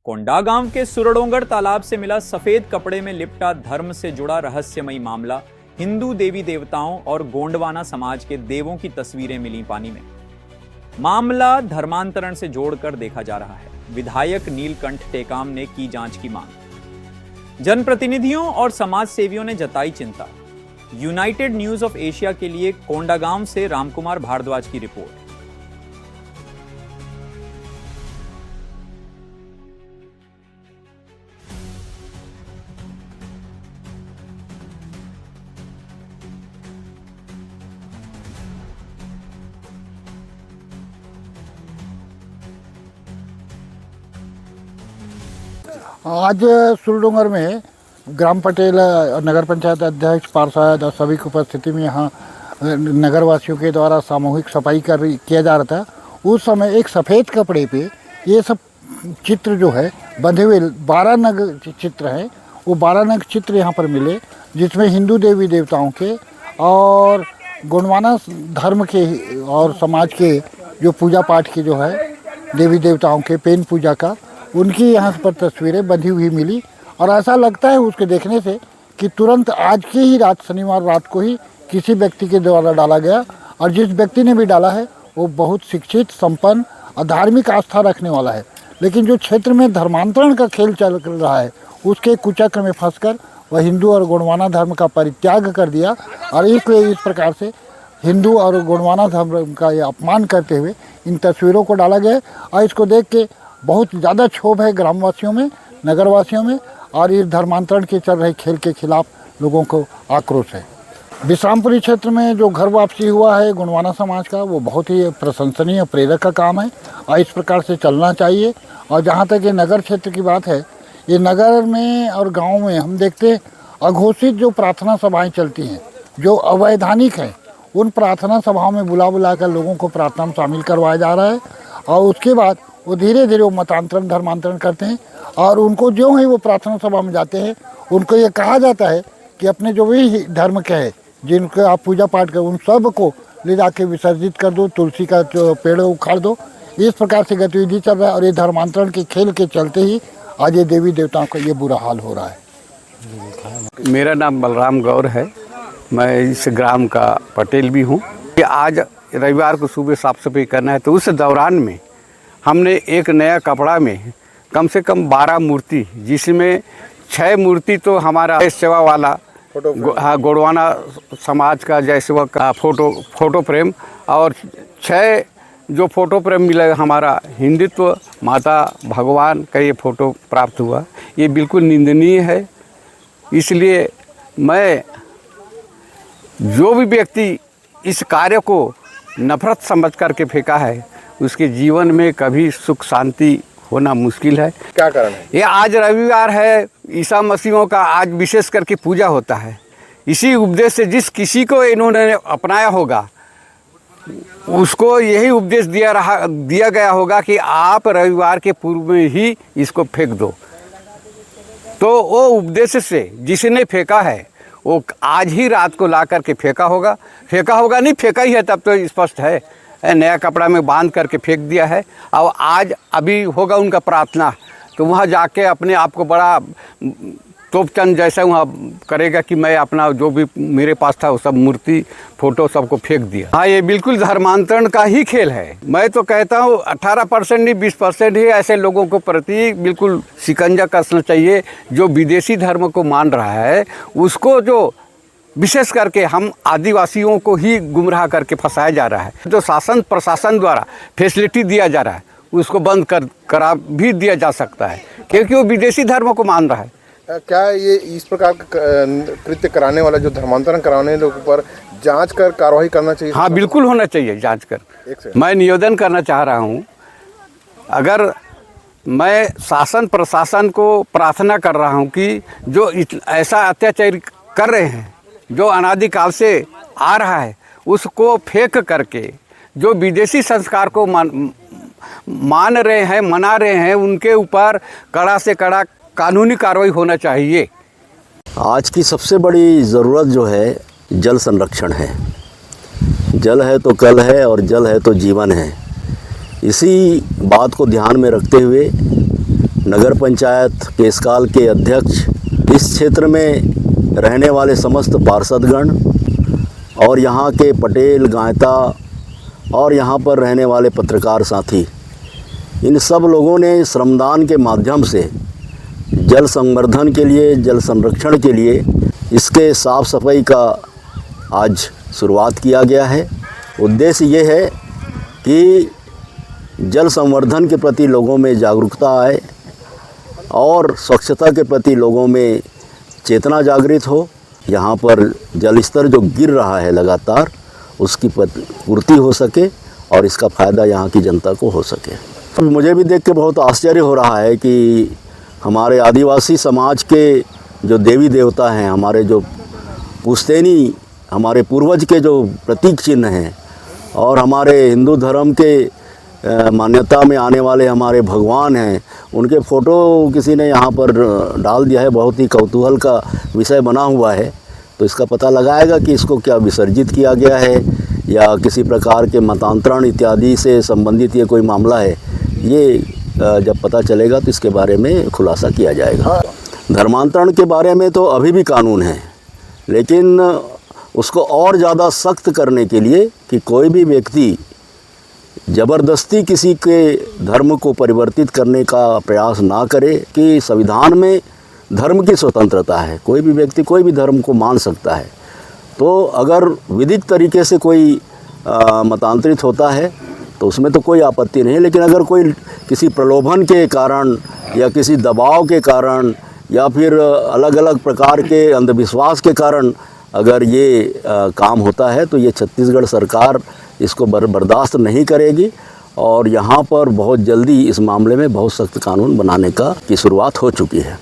कोंडागांव के सुरडोंगर तालाब से मिला सफेद कपड़े में लिपटा धर्म से जुड़ा रहस्यमयी मामला। हिंदू देवी देवताओं और गोंडवाना समाज के देवों की तस्वीरें मिली पानी में। मामला धर्मांतरण से जोड़कर देखा जा रहा है। विधायक नीलकंठ टेकाम ने की जांच की मांग। जनप्रतिनिधियों और समाज सेवियों ने जताई चिंता। यूनाइटेड न्यूज ऑफ एशिया के लिए कोंडागांव से रामकुमार भारद्वाज की रिपोर्ट। आज सुरडोंगर में ग्राम पटेल नगर पंचायत अध्यक्ष पार्षद और सभी की उपस्थिति में यहाँ नगरवासियों के द्वारा सामूहिक सफाई किया जा रहा था। उस समय एक सफ़ेद कपड़े पे ये सब चित्र जो है बंधे हुए 12 नग चित्र हैं। वो 12 नग चित्र यहाँ पर मिले, जिसमें हिंदू देवी देवताओं के और गोंडवाना धर्म के और समाज के जो पूजा पाठ की जो है देवी देवताओं के पेन पूजा का, उनकी यहाँ पर तस्वीरें बंधी हुई मिली। और ऐसा लगता है उसके देखने से कि तुरंत आज की ही रात, शनिवार रात को ही किसी व्यक्ति के द्वारा डाला गया। और जिस व्यक्ति ने भी डाला है वो बहुत शिक्षित, संपन्न और धार्मिक आस्था रखने वाला है। लेकिन जो क्षेत्र में धर्मांतरण का खेल चल रहा है, उसके कुचक्र में फंसकर वह हिंदू और गोंडवाना धर्म का परित्याग कर दिया। और इसलिए इस प्रकार से हिंदू और गोंडवाना धर्म का ये अपमान करते हुए इन तस्वीरों को डाला गया। और इसको देख के बहुत ज़्यादा क्षोभ है ग्रामवासियों में, नगरवासियों में, और इस धर्मांतरण के चल रहे खेल के खिलाफ लोगों को आक्रोश है। विश्रामपुरी क्षेत्र में जो घर वापसी हुआ है गोंडवाना समाज का, वो बहुत ही प्रशंसनीय प्रेरक का काम है और इस प्रकार से चलना चाहिए। और जहाँ तक ये नगर क्षेत्र की बात है, ये नगर में और गाँव में हम देखते हैं अघोषित जो प्रार्थना सभाएँ चलती हैं, जो अवैधानिक हैं, उन प्रार्थना सभाओं में बुला कर लोगों को प्रार्थना में शामिल करवाया जा रहा है। और उसके बाद वो धीरे धीरे वो मतांतरण धर्मांतरण करते हैं। और उनको जो ही वो प्रार्थना सभा में जाते हैं, उनको ये कहा जाता है कि अपने जो भी धर्म के है, जिनको आप पूजा पाठ कर, उन सब को ले जाके विसर्जित कर दो, तुलसी का जो पेड़ उखाड़ दो। इस प्रकार से गतिविधि चल रहा है। और ये धर्मांतरण के खेल के चलते ही आज ये देवी देवताओं का ये बुरा हाल हो रहा है। मेरा नाम बलराम गौर है, मैं इस ग्राम का पटेल भी हूँ। आज रविवार को सुबह साफ सफाई करना है, तो उस दौरान में हमने एक नया कपड़ा में कम से कम 12 मूर्ति, जिसमें 6 मूर्ति तो हमारा जय सेवा वाला गोंडवाना समाज का जय सेवा का फोटो फ्रेम, और 6 जो फोटो फ्रेम मिला हमारा हिंदुत्व माता भगवान का ये फ़ोटो प्राप्त हुआ। ये बिल्कुल निंदनीय है। इसलिए मैं जो भी व्यक्ति इस कार्य को नफरत समझ करके फेंका है, उसके जीवन में कभी सुख शांति होना मुश्किल है। क्या कारण है? ये आज रविवार है, ईसा मसीहों का आज विशेष करके पूजा होता है। इसी उपदेश से जिस किसी को इन्होंने अपनाया होगा, उसको यही उपदेश दिया गया होगा कि आप रविवार के पूर्व में ही इसको फेंक दो। तो वो उपदेश से जिसने फेंका है वो आज ही रात को ला करके फेंका होगा नहीं, फेंका ही है तब तो स्पष्ट है। नया कपड़ा में बांध करके फेंक दिया है। और आज अभी होगा उनका प्रार्थना, तो वहाँ जाके अपने आप को बड़ा तोपचंद जैसा वहाँ करेगा कि मैं अपना जो भी मेरे पास था वो सब मूर्ति फोटो सबको फेंक दिया। हाँ, ये बिल्कुल धर्मांतरण का ही खेल है। मैं तो कहता हूँ 18% नहीं 20% ही ऐसे लोगों को प्रति बिल्कुल शिकंजा कसना चाहिए। जो विदेशी धर्म को मान रहा है, उसको जो विशेष करके हम आदिवासियों को ही गुमराह करके फंसाया जा रहा है। जो शासन प्रशासन द्वारा फैसिलिटी दिया जा रहा है, उसको बंद करा भी दिया जा सकता है, क्योंकि वो विदेशी धर्म को मान रहा है। क्या ये इस प्रकार का कृत्य कराने वाला, जो धर्मांतरण कराने लोगों पर जांच कर कार्रवाई करना चाहिए? हाँ, बिल्कुल होना चाहिए जांच कर। मैं निवेदन करना चाह रहा हूँ, अगर मैं शासन प्रशासन को प्रार्थना कर रहा हूँ कि जो ऐसा अत्याचार कर रहे हैं, जो अनादिकाल से आ रहा है, उसको फेंक करके जो विदेशी संस्कार को मान रहे हैं, मना रहे हैं, उनके ऊपर कड़ा से कड़ा कानूनी कार्रवाई होना चाहिए। आज की सबसे बड़ी ज़रूरत जो है जल संरक्षण है। जल है तो कल है और जल है तो जीवन है। इसी बात को ध्यान में रखते हुए नगर पंचायत केसकाल के अध्यक्ष, इस क्षेत्र में रहने वाले समस्त पार्षदगण और यहाँ के पटेल, गायता और यहाँ पर रहने वाले पत्रकार साथी, इन सब लोगों ने श्रमदान के माध्यम से जल संवर्धन के लिए, जल संरक्षण के लिए इसके साफ़ सफाई का आज शुरुआत किया गया है। उद्देश्य ये है कि जल संवर्धन के प्रति लोगों में जागरूकता आए और स्वच्छता के प्रति लोगों में चेतना जागृत हो। यहाँ पर जल स्तर जो गिर रहा है लगातार, उसकी पूर्ति हो सके और इसका फ़ायदा यहाँ की जनता को हो सके। तो मुझे भी देख के बहुत आश्चर्य हो रहा है कि हमारे आदिवासी समाज के जो देवी देवता हैं, हमारे जो पुश्तैनी, हमारे पूर्वज के जो प्रतीक चिन्ह हैं और हमारे हिंदू धर्म के मान्यता में आने वाले हमारे भगवान हैं, उनके फ़ोटो किसी ने यहाँ पर डाल दिया है। बहुत ही कौतूहल का विषय बना हुआ है। तो इसका पता लगाएगा कि इसको क्या विसर्जित किया गया है या किसी प्रकार के मतांतरण इत्यादि से संबंधित ये कोई मामला है। ये जब पता चलेगा तो इसके बारे में खुलासा किया जाएगा। धर्मांतरण के बारे में तो अभी भी कानून है, लेकिन उसको और ज़्यादा सख्त करने के लिए कि कोई भी व्यक्ति ज़बरदस्ती किसी के धर्म को परिवर्तित करने का प्रयास ना करे। कि संविधान में धर्म की स्वतंत्रता है, कोई भी व्यक्ति कोई भी धर्म को मान सकता है। तो अगर विधिक तरीके से कोई मतांतरित होता है तो उसमें तो कोई आपत्ति नहीं, लेकिन अगर कोई किसी प्रलोभन के कारण या किसी दबाव के कारण या फिर अलग अलग प्रकार के अंधविश्वास के कारण अगर ये काम होता है तो ये छत्तीसगढ़ सरकार इसको बर्दाश्त नहीं करेगी और यहाँ पर बहुत जल्दी इस मामले में बहुत सख्त कानून बनाने की शुरुआत हो चुकी है।